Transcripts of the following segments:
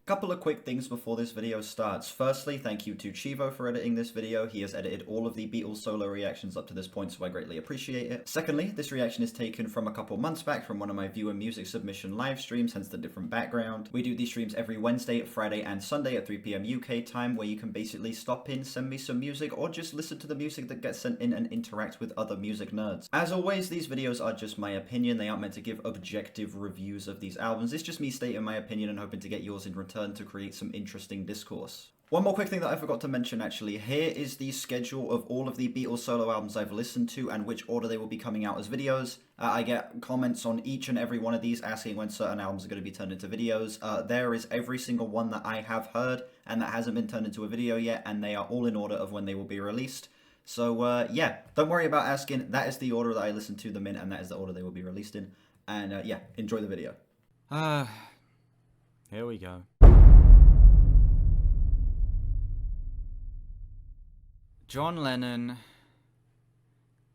Couple of quick things before this video starts. Firstly, thank you to Chivo for editing this video. He has edited all of the Beatles solo reactions up to this point, so I greatly appreciate it. Secondly, this reaction is taken from a couple months back from one of my viewer music submission live streams, hence the different background. We do these streams every Wednesday, Friday, and Sunday at 3 PM UK time, where you can basically stop in, send me some music, or just listen to the music that gets sent in and interact with other music nerds. As always, these videos are just my opinion. They aren't meant to give objective reviews of these albums. It's just me stating my opinion and hoping to get yours in return to create some interesting discourse. One more quick thing that I forgot to mention actually, here is the schedule of all of the Beatles solo albums I've listened to and which order they will be coming out as videos. I get comments on each and every one of these asking when certain albums are going to be turned into videos. There is every single one that I have heard and that hasn't been turned into a video yet, and they are all in order of when they will be released. So yeah, don't worry about asking. That is the order that I listened to them in, and that is the order they will be released in. And yeah, enjoy the video. Here we go. John Lennon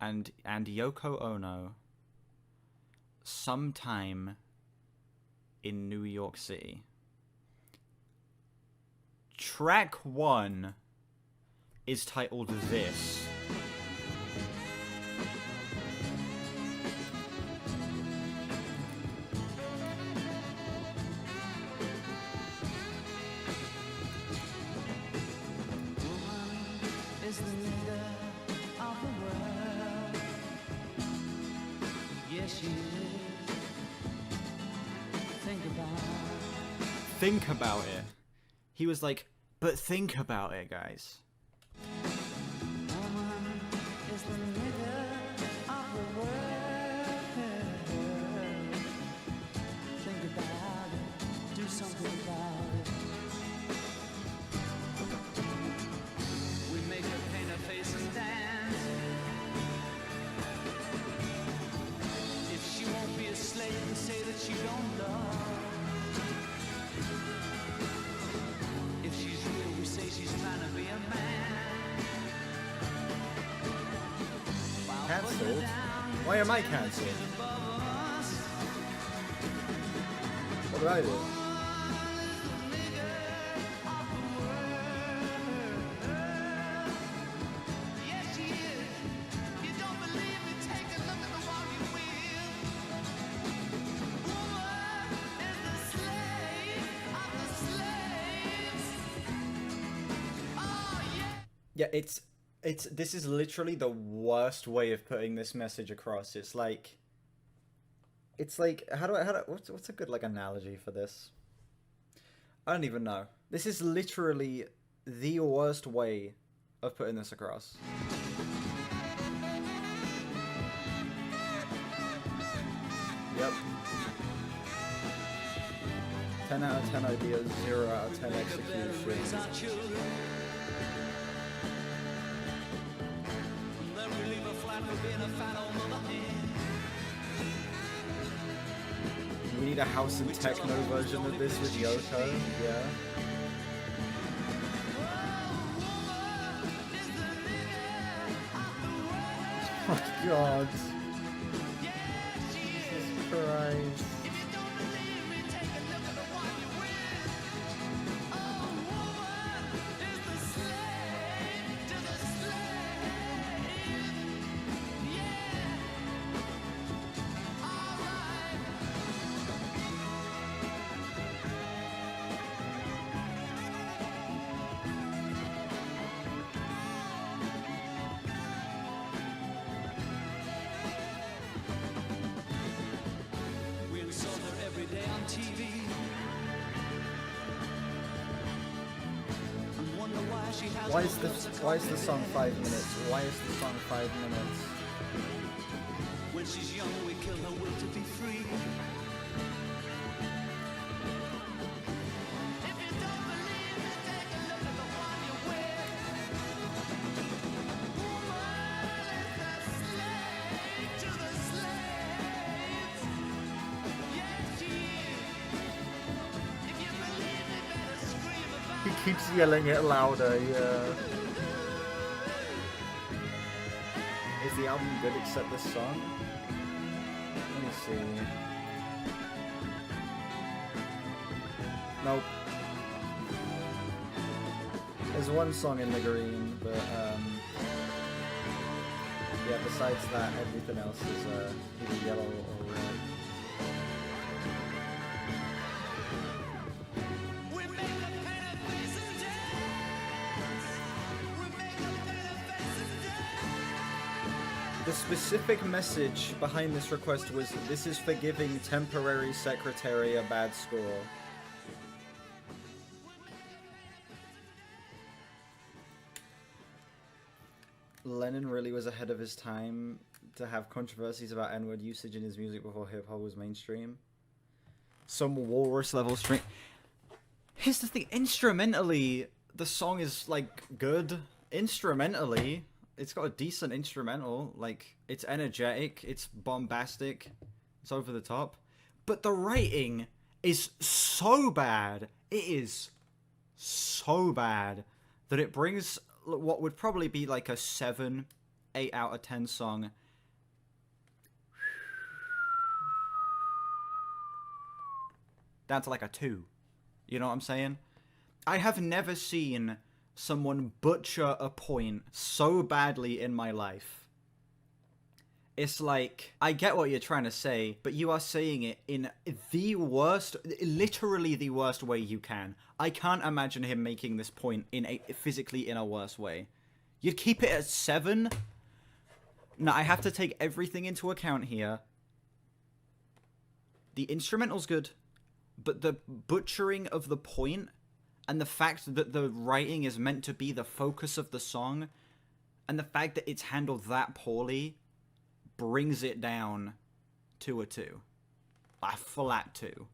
and Yoko Ono sometime in New York City. Track 1 is titled This. Think about it. He was like, but think about it, guys. Think about it. Do something about it. We make her paint her face and dance. If she won't be a slave and say that she don't love. If she's real, we say she's trying to be a man. Cancelled? Why am I cancelled? What did I do? Yeah, this is literally the worst way of putting this message across. It's like what's a good like analogy for this? I don't even know. This is literally the worst way of putting this across. Yep. 10 out of 10 ideas, 0 out of 10 execution. We need a house and techno version of this with Yoko, yeah. Oh my god. Jesus Christ. TV. Why is the song 5 minutes? Why is the song 5 minutes? When she's young, we kill her will to be free. If you don't believe me, take a look at the one you wear. Woman is the slave to the slaves. Yes, she is. If you believe me, better scream about it. He keeps yelling it louder, yeah. Is the album good except this song? Let me see. Nope. There's one song in the green, but yeah, besides that, everything else is either yellow or red. We make a pain of faces dance. We make a pain of faces dance. The specific message behind this request was, this is for giving temporary secretary a bad score. Lennon really was ahead of his time to have controversies about N-word usage in his music before hip-hop was mainstream. Some walrus level string. Here's the thing, instrumentally, the song is, like, good. Instrumentally, it's got a decent instrumental. Like, it's energetic, it's bombastic, it's over the top. But the writing is so bad, it is so bad, that it brings what would probably be like a 7, 8 out of 10 song down to like a 2. You know what I'm saying? I have never seen someone butcher a point so badly in my life. It's like, I get what you're trying to say, but you are saying it in the worst, literally the worst way you can. I can't imagine him making this point physically in a worse way. You'd keep it at 7? No, I have to take everything into account here. The instrumental's good, but the butchering of the point and the fact that the writing is meant to be the focus of the song and the fact that it's handled that poorly brings it down to a 2. A flat 2.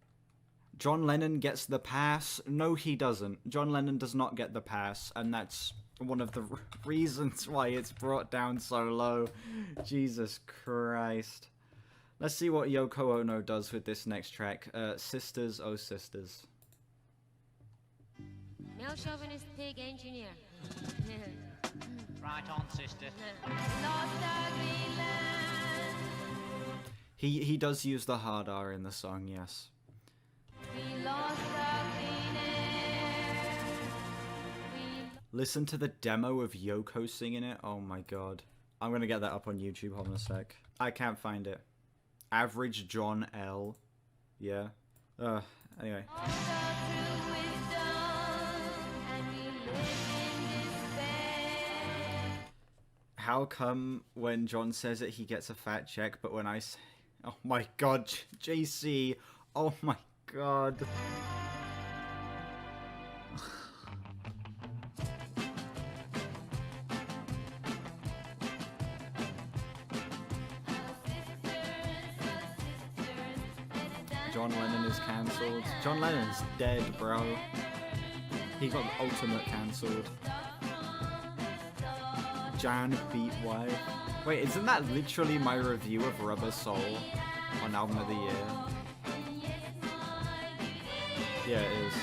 John Lennon gets the pass. No, he doesn't. John Lennon does not get the pass, and that's one of the reasons why it's brought down so low. Jesus Christ. Let's see what Yoko Ono does with this next track. Sisters, Oh Sisters. Male chauvinist pig engineer. Right on, sister. Lost ugly land. He does use the hard R in the song, yes. We lost ugly land. Listen to the demo of Yoko singing it. Oh my god. I'm gonna get that up on YouTube. Hold on a sec. I can't find it. Average John L. Yeah. Anyway. How come when John says it, he gets a fat check, but when I say... Oh my god, JC. Oh my god. John Lennon is cancelled. John Lennon's dead, bro. He got the ultimate cancelled. Jan Beat Wife. Wait, isn't that literally my review of Rubber Soul on Album of the Year? Yeah, it is.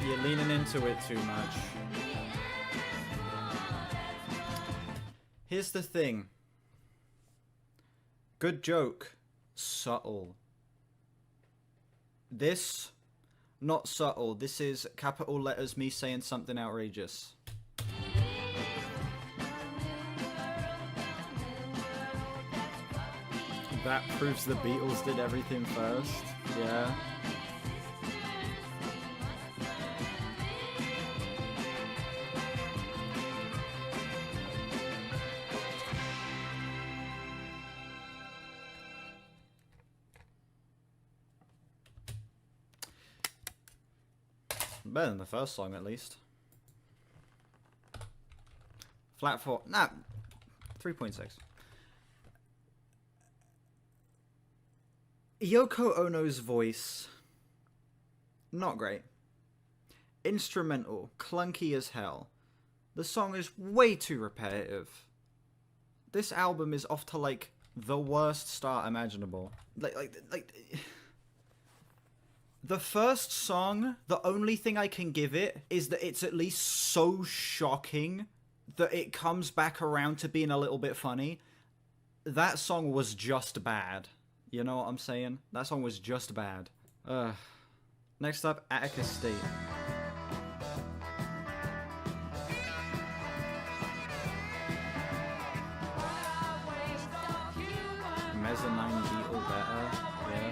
You're leaning into it too much. Here's the thing. Good joke. Subtle. This, not subtle. This is capital letters me saying something outrageous. That proves the Beatles did everything first. Yeah. Better than the first song, at least. Flat 4. Nah, 3.6. Yoko Ono's voice, not great. Instrumental, clunky as hell. The song is way too repetitive. This album is off to, like, the worst start imaginable. Like... The first song, the only thing I can give it is that it's at least so shocking that it comes back around to being a little bit funny. That song was just bad. You know what I'm saying? That song was just bad. Next up, Attica State. Mezzanine beat or better. Yeah.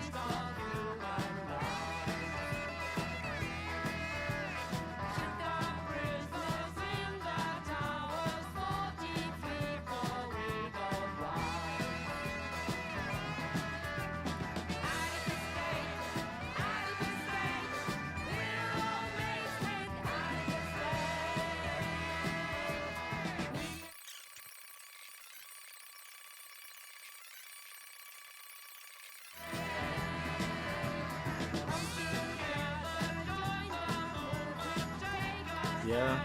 Yeah.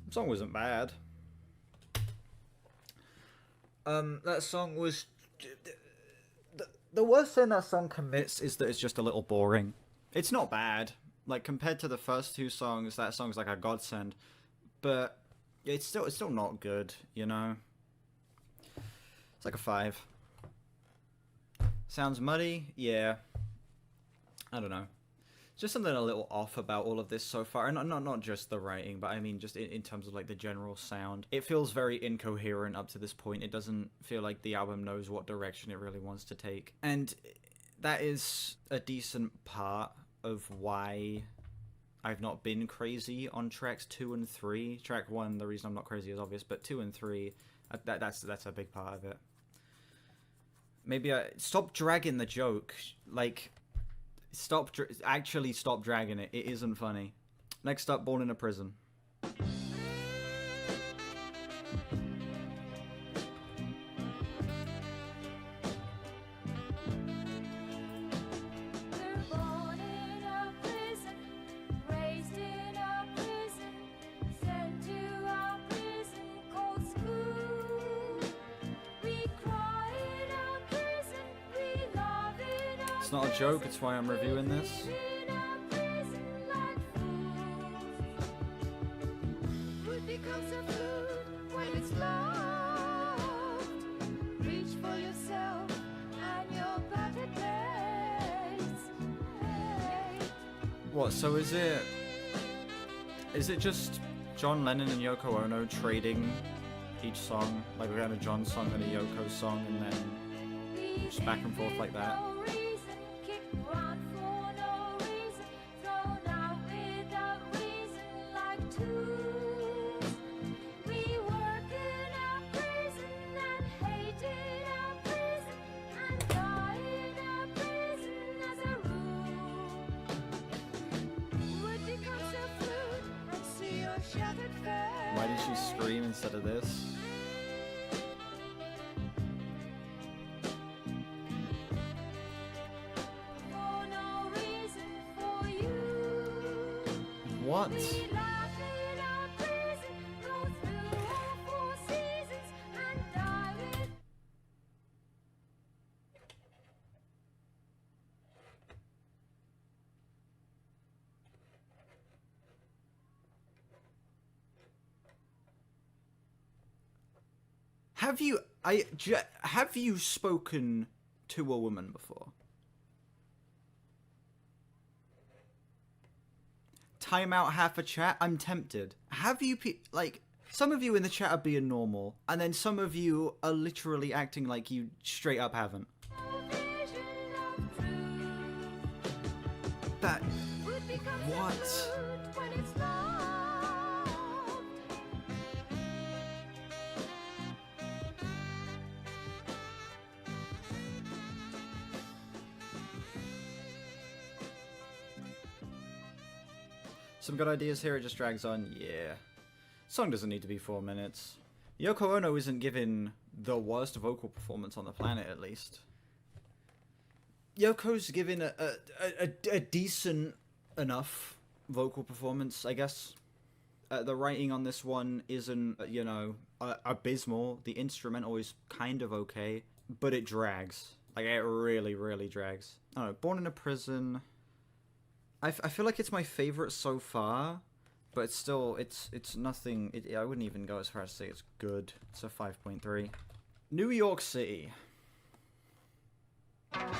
The song wasn't bad. That song was... The worst thing that song commits is that it's just a little boring. It's not bad. Like, compared to the first two songs, that song's like a godsend. But it's still not good, you know? It's like a 5. Sounds muddy? Yeah. I don't know. Just something a little off about all of this so far, and not just the writing, but I mean just in terms of like the general sound. It feels very incoherent up to this point. It doesn't feel like the album knows what direction it really wants to take, and that is a decent part of why I've not been crazy on tracks 2 and 3. Track 1, the reason I'm not crazy is obvious, but 2 and 3, that's a big part of it. Maybe stop dragging the joke, like. Actually stop dragging it. It isn't funny. Next up, Born in a Prison. It's not a joke, it's why I'm reviewing this. What, so is it just John Lennon and Yoko Ono trading each song? Like we're going to John song and a Yoko song and then just back and forth like that? Why did she scream instead of this? What? Have you spoken to a woman before? Time out half a chat? I'm tempted. Have you like some of you in the chat are being normal, and then some of you are literally acting like you straight up haven't. That what? Some good ideas here, it just drags on. Yeah. Song doesn't need to be 4 minutes. Yoko Ono isn't given the worst vocal performance on the planet, at least. Yoko's given a decent enough vocal performance, I guess. The writing on this one isn't, you know, abysmal. The instrumental is kind of okay, but it drags. Like, it really, really drags. I don't know, Born in a Prison... I feel like it's my favorite so far, but it's still, it's nothing, I wouldn't even go as far as to say it's good. It's a 5.3. New York City. Standing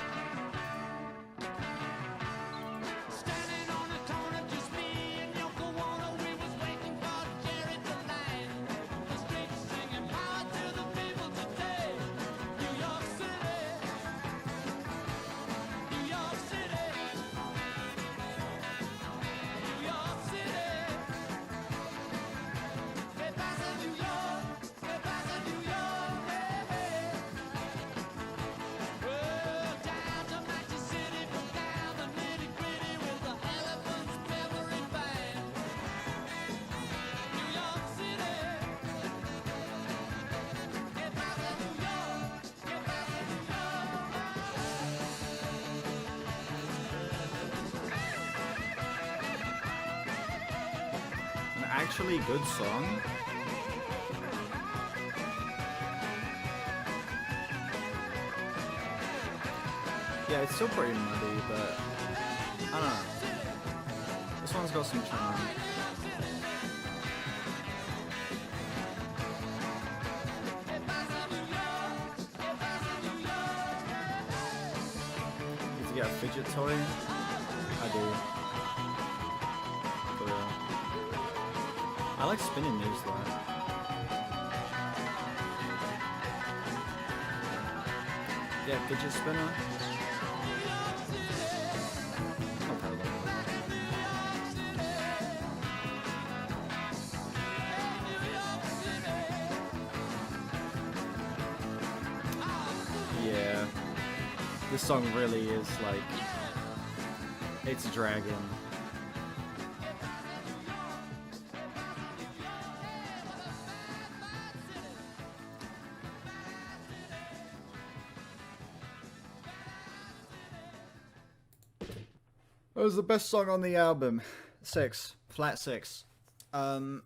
on the corner, just me and Yoko Ono, we was waiting for Jerry to land. The streets singing power to the people today. New York City, New York City, New York City. Que pasa New York, que pasa New York, hey, hey. Well, down to Manchester City, from down the nitty gritty with the elephants, Beverly Band. New York City. Que pasa New York, que pasa New An actually good song. Yeah, it's still pretty muddy, but I don't know. This one's got some charm. Need to get a fidget toy? I do. For real. I like spinning these though. Yeah, fidget spinner. Not terrible. Yeah. This song really is like, it's dragging. That was the best song on the album. 6. Flat 6. The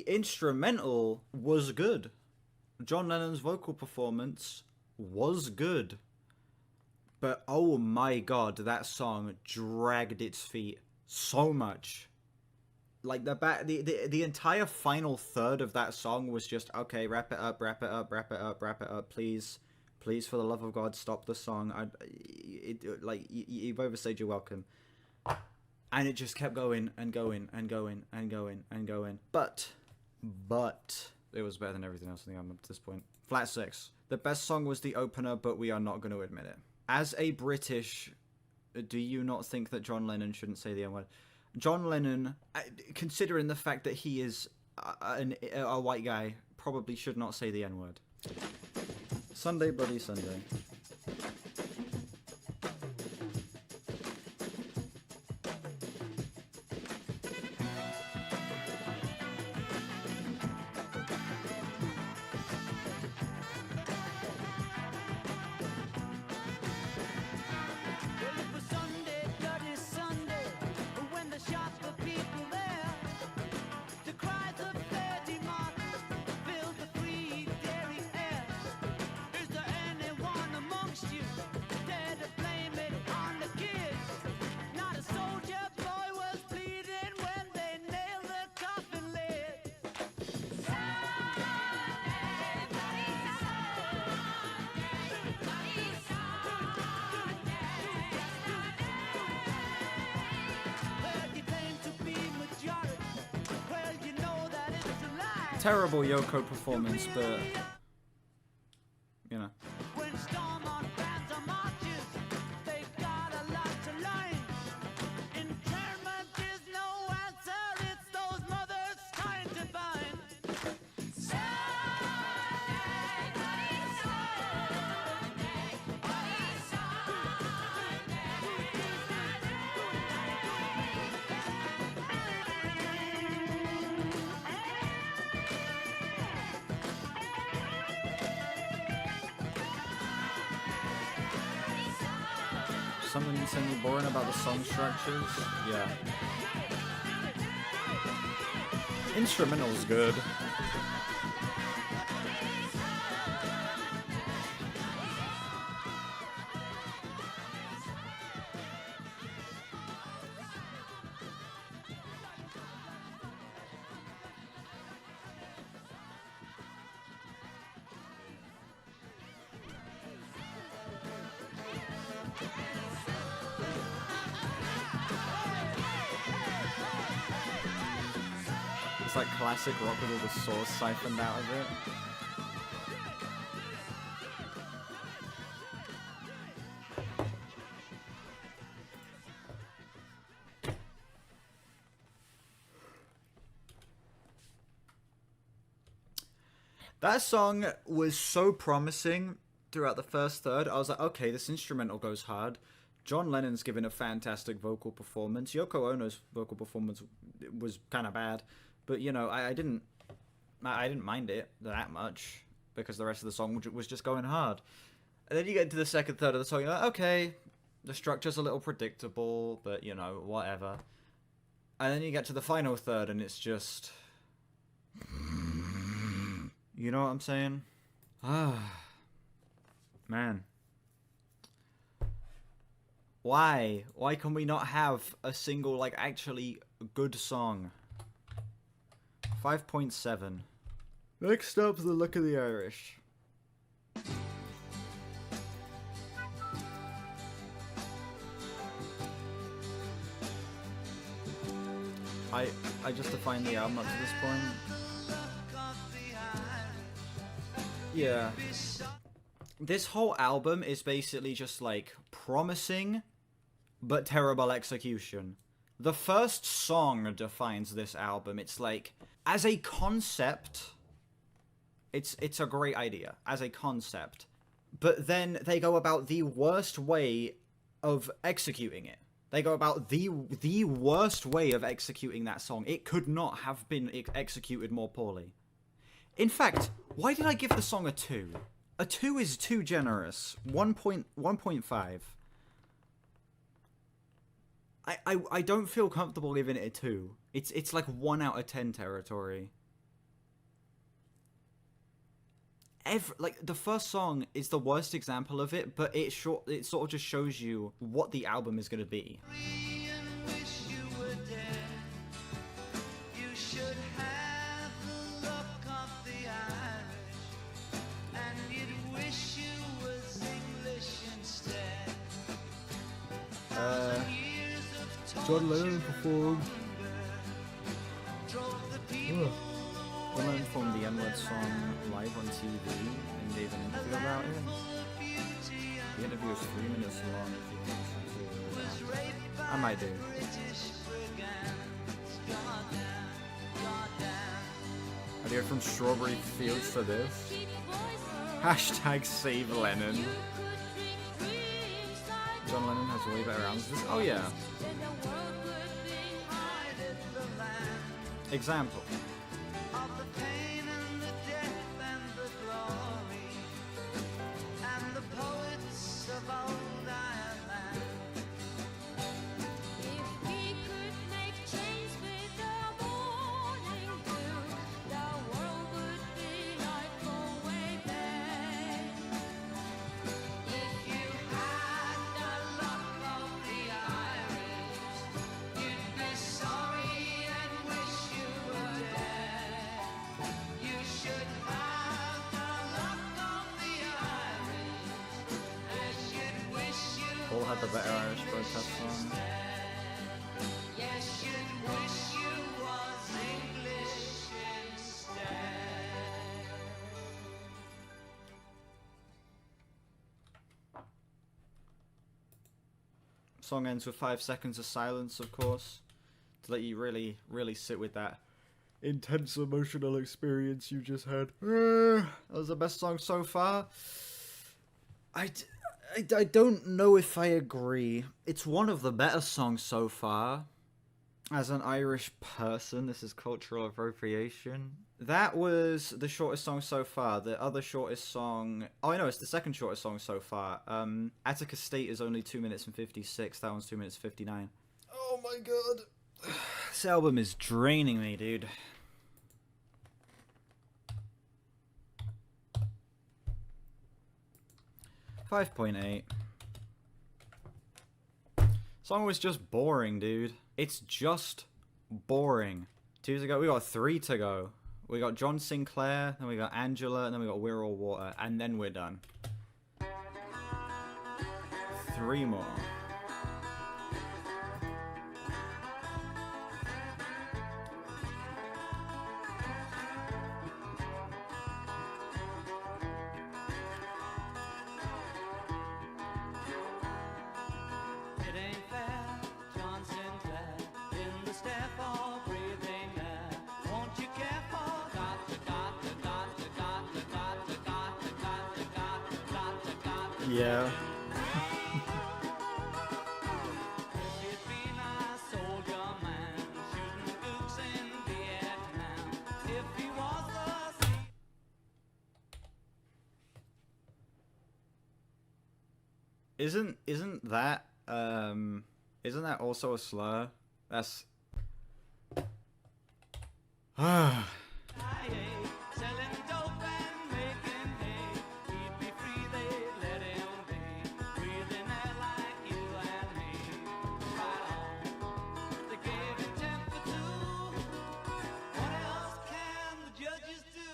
instrumental was good. John Lennon's vocal performance was good. But oh my god, that song dragged its feet so much. Like the entire final third of that song was just, okay, wrap it up, wrap it up, wrap it up, wrap it up, please. Please, for the love of God, stop the song. You've overstayed your welcome. And it just kept going and going and going and going and going. But it was better than everything else on the album up to this point. Flat 6. The best song was the opener, but we are not going to admit it. As a British, do you not think that John Lennon shouldn't say the N-word? John Lennon, considering the fact that he is a white guy, probably should not say the N-word. Sunday, Bloody Sunday. Well, it was Sunday, bloody Sunday, when the shots were people there. The cries of Lady Martin filled the free dairy air. Is there anyone amongst you dare to blame it on the kids? Not a soldier boy was bleeding when they nailed the coffin lid. Well, he claimed to be majority. Well, you know that it's a lie. Terrible Yoko performance, but you know. When storm on bands or marches, they've got a lot to learn. Internment is no answer, it's those mothers trying to burn. something insanely boring about the song structures? Yeah. Instrumental's good. It's like classic rock with all the sauce siphoned out of it. That song was so promising throughout the first third. I was like, okay, this instrumental goes hard. John Lennon's given a fantastic vocal performance. Yoko Ono's vocal performance was kind of bad, but you know, I didn't mind it that much because the rest of the song was just going hard. And then you get into the second third of the song, you're like, okay, the structure's a little predictable, but you know, whatever. And then you get to the final third, and it's just, you know what I'm saying? Ah, man. Why? Why can we not have a single, like, actually good song? 5.7. Next up, The Look of the Irish. I just defined the album up to this point. Yeah. This whole album is basically just, like, promising, but terrible execution. The first song defines this album. It's like, as a concept, it's a great idea, as a concept. But then they go about the worst way of executing it. They go about the worst way of executing that song. It could not have been executed more poorly. In fact, why did I give the song a 2? A 2 is too generous. 1.5. I don't feel comfortable giving it a 2. It's like 1 out of 10 territory. Like, the first song is the worst example of it, but it sort of just shows you what the album is going to be. John Lennon performed. John Lennon performed the N-word song live on TV and gave an interview about it. The interview was 3 minutes long. If you want to listen to it. I might do. I go from Strawberry Fields to this. Hashtag save Lennon. John Lennon has way better albums. Oh yeah. Example. Paul had the better Irish protest song. Song ends with 5 seconds of silence, of course, to let you really, really sit with that intense emotional experience you just had. That was the best song so far. I don't know if I agree. It's one of the better songs so far. As an Irish person, this is cultural appropriation. That was the shortest song so far. The other shortest song... Oh, I know, it's the second shortest song so far. Attica State is only 2 minutes and 56. That one's 2 minutes 59. Oh my god. This album is draining me, dude. .8. Song was just boring, dude. It's just boring. 2 to go. We got 3 to go. We got John Sinclair, then we got Angela, and then we got We're All Water, and then we're done. 3 more. It ain't fair, John Sinclair, in the staff all breathing air. Won't you care for Yeah. If you'd been a soldier man, shooting gooks in Vietnam, if he was the Isn't that also a slur? That's selling dope and making hay, he'd be free, they let him be, breathing air like you and me. Right on, they gave him 10 for 2. What else can the judges do?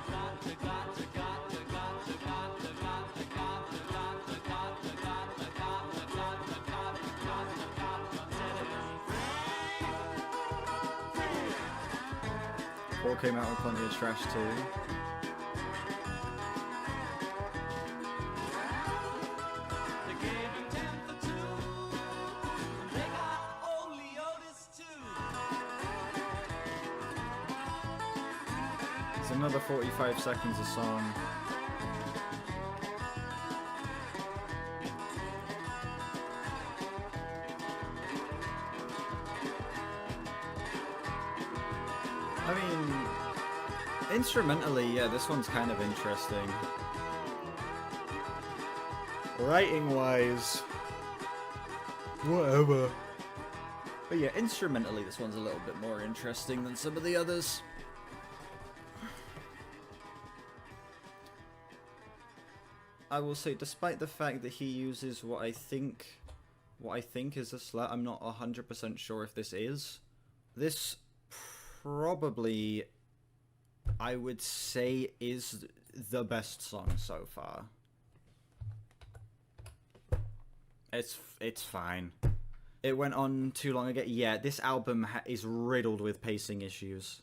Got to, got to, got to, got to, got to, got to, got to, got to, got to, got to, got to, got to, got to, got to, got to, set him free. 4 came out with plenty of trash too. They gave him 10 for 2, and they got old Leotis too. It's another 45 seconds of song. I mean, instrumentally, yeah, this one's kind of interesting. Writing-wise, whatever. But yeah, instrumentally, this one's a little bit more interesting than some of the others. I will say, despite the fact that he uses what I think is a slur, I'm not 100% sure if this is. This probably, I would say, is the best song so far. It's fine. It went on too long ago. Yeah, this album is riddled with pacing issues.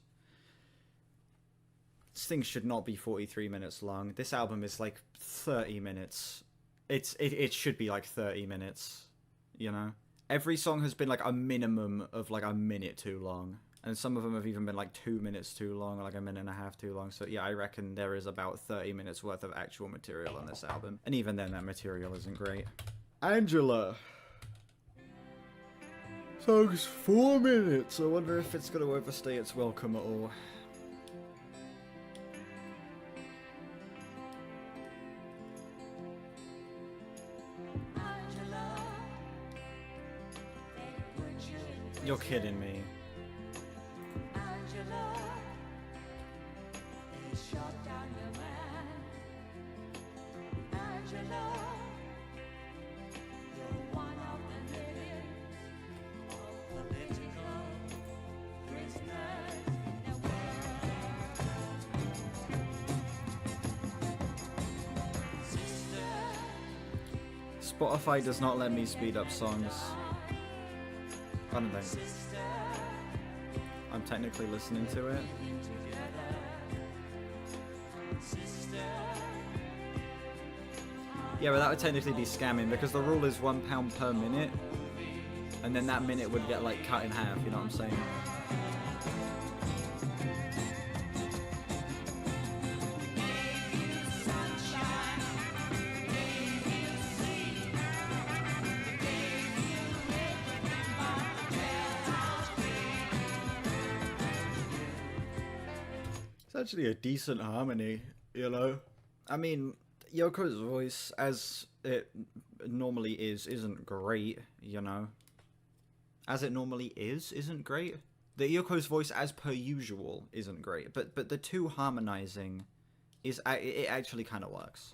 This thing should not be 43 minutes long. This album is like 30 minutes. It should be like 30 minutes, you know? Every song has been like a minimum of like a minute too long. And some of them have even been like 2 minutes too long, or like a minute and a half too long. So yeah, I reckon there is about 30 minutes worth of actual material on this album. And even then, that material isn't great. Angela. Song's 4 minutes. I wonder if it's going to overstay its welcome at all. You're kidding me. Spotify does not let me speed up songs. I don't think. I'm technically listening to it. Yeah, but that would technically be scamming because the rule is £1 per minute, and then that minute would get like cut in half. You know what I'm saying? actually a decent harmony, you know? I mean, Yoko's voice, as it normally is, isn't great, you know? As it normally is, isn't great. The Yoko's voice, as per usual, isn't great. But the two harmonizing, it actually kind of works.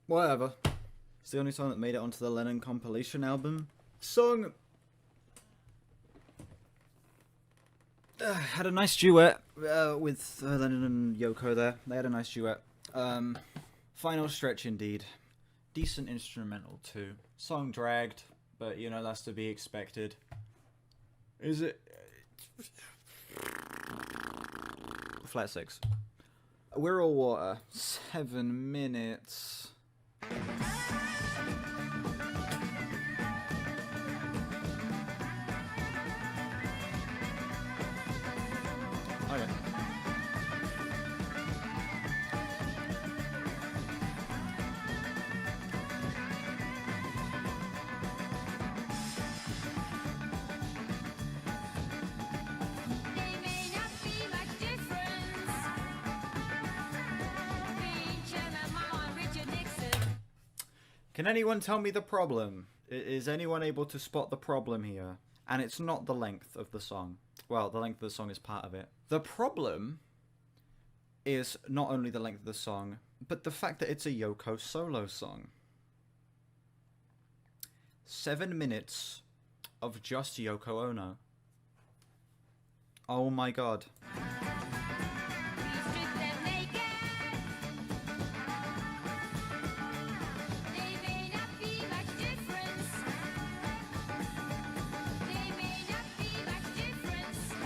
Whatever. It's the only song that made it onto the Lennon compilation album. Song had a nice duet with Lennon and Yoko there. They had a nice duet. Final stretch indeed. Decent instrumental too. Song dragged, but you know, that's to be expected. Is it? Flat 6. We're all water. 7 minutes. Okay. Can anyone tell me the problem? Is anyone able to spot the problem here? And it's not the length of the song. Well, the length of the song is part of it. The problem is not only the length of the song, but the fact that it's a Yoko solo song. 7 minutes of just Yoko Ono. Oh my god.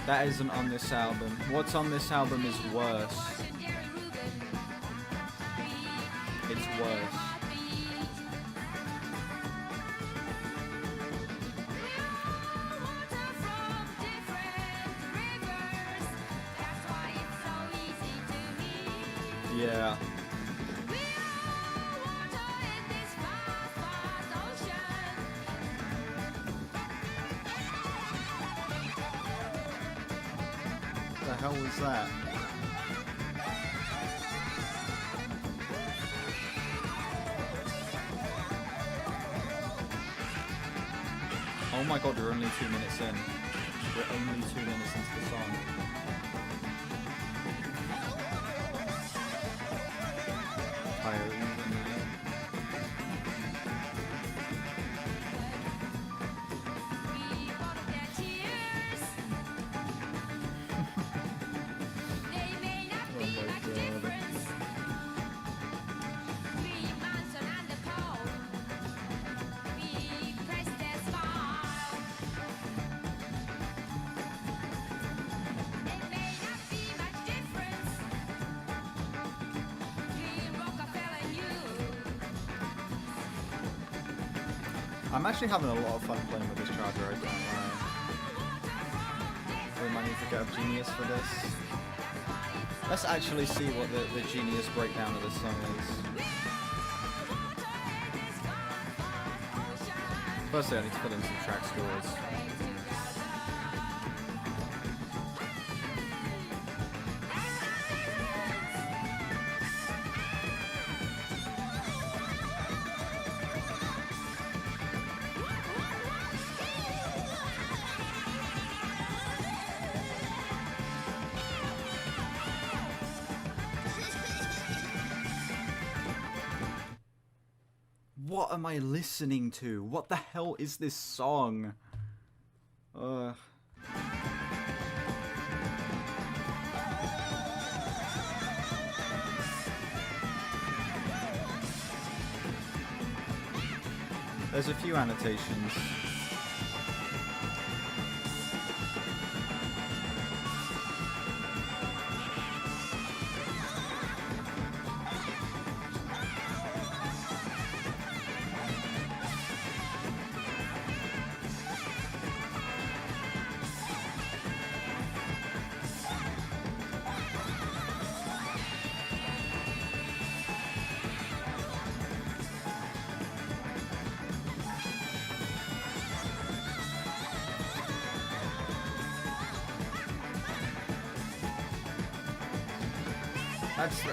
That isn't on this album. What's on this album is worse. It's worse. Yeah. What the hell was that? Oh my god, we're only 2 minutes in. We're only 2 minutes into the song. I'm actually having a lot of fun playing with this charger, I don't lie. We might need to get a Genius for this. Let's actually see what the Genius breakdown of this song is. Firstly, I need to put in some track scores. What am I listening to? What the hell is this song? Ugh. There's a few annotations.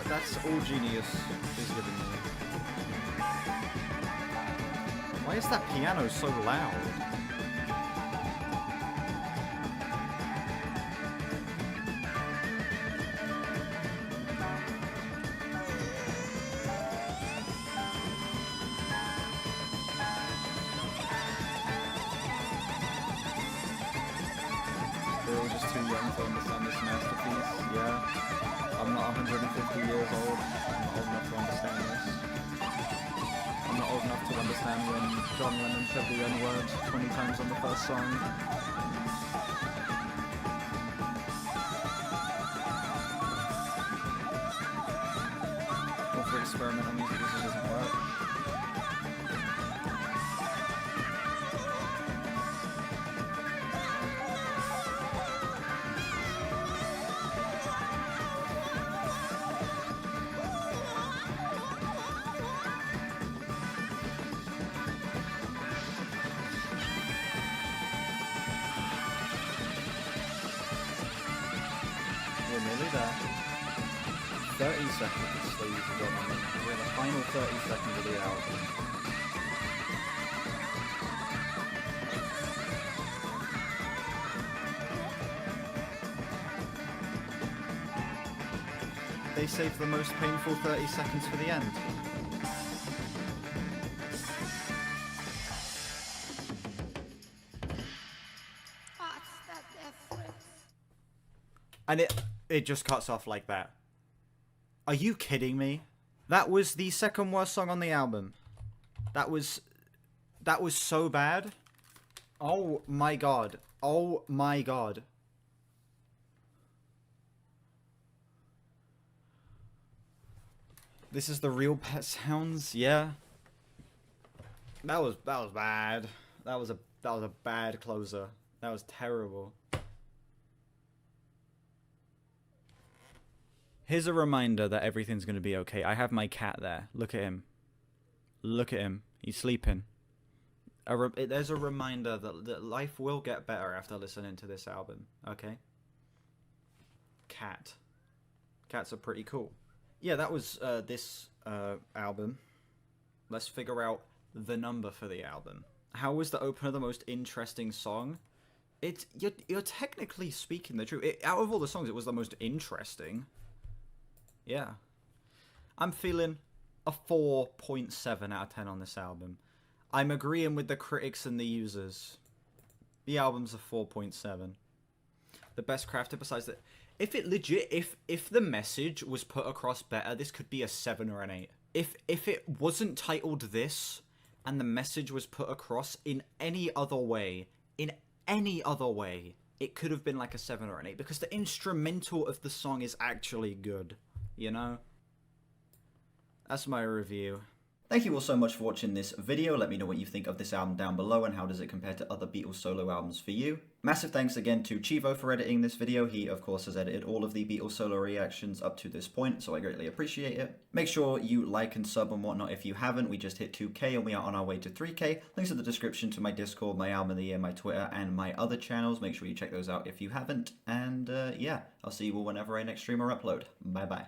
That's all Genius is giving me. Why is that piano so loud? They're all just too young to understand this masterpiece, yeah. I'm not 150 years old. I'm not old enough to understand this. I'm not old enough to understand when John Lennon said the N-word 20 times on the first song. Or for experimental music, this doesn't work. We're nearly there. 30 seconds, ladies and gentlemen. We're in the final 30 seconds of the album. They saved the most painful 30 seconds for the end. What's the difference? And it just cuts off like that. Are you kidding me? That was the second worst song on the album. That was so bad. Oh my god. Oh my god. This is the real Pet Sounds, yeah. That was bad. That was a bad closer. That was terrible. Here's a reminder that everything's going to be okay. I have my cat there. Look at him. Look at him. He's sleeping. There's a reminder that life will get better after listening to this album. Okay? Cat. Cats are pretty cool. Yeah, that was this album. Let's figure out the number for the album. How was the opener the most interesting song? You're technically speaking the truth. Out of all the songs, it was the most interesting. Yeah. I'm feeling a 4.7 out of 10 on this album. I'm agreeing with the critics and the users. The album's a 4.7. The best crafted besides that. If it legit, if the message was put across better, this could be a 7 or an 8. If it wasn't titled this, and the message was put across in any other way, it could have been like a 7 or an 8, because the instrumental of the song is actually good, you know? That's my review. Thank you all so much for watching this video. Let me know what you think of this album down below and how does it compare to other Beatles solo albums for you. Massive thanks again to Chivo for editing this video. He, of course, has edited all of the Beatles solo reactions up to this point, so I greatly appreciate it. Make sure you like and sub and whatnot if you haven't. We just hit 2K and we are on our way to 3K. Links in the description to my Discord, my album of the year, my Twitter, and my other channels. Make sure you check those out if you haven't. And yeah, I'll see you all whenever I next stream or upload. Bye bye.